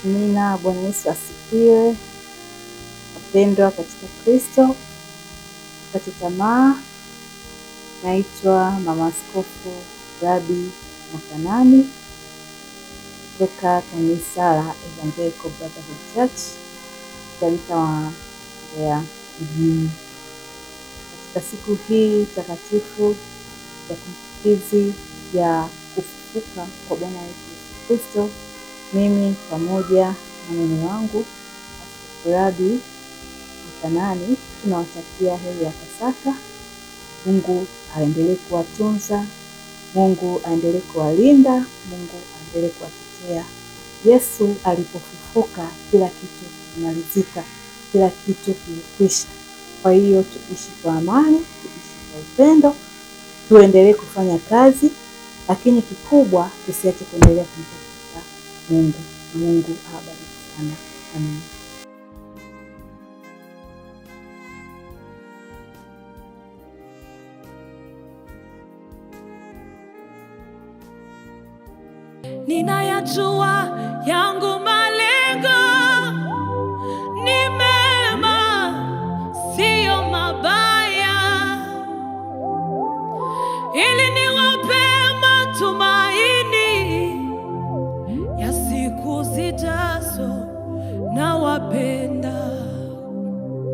Amina. Bwana Yesu asifiwe. Wapendwa katika Kristo, kati tamaa. Naitwa Mama Askofu Rabi Makanani kutoka kanisa la Evangelical Brotherhood Church kanisa wa Mbeya mjini. Katika siku hii takatifu ya kumbukizi ya kufufuka kwa Bwana wetu Yesu Kristo, mimi pamoja na mume wangu Askofu Rabi Makanani tunawatakia heri ya Pasaka. Mungu aendelee kuwatunza, Mungu aendelee kuwalinda, Mungu aendelee kuwatetea. Yesu alipofufuka kila kitu kimalizika, kila kitu kilikwisha. Kwa hiyo tuishi kwa amani, tuishi kwa upendo, tuendelee kufanya kazi, lakini kikubwa tusiache kuendelea kumtafuta Mungu. Mungu awabariki sana. Amen. Ninayajua yangu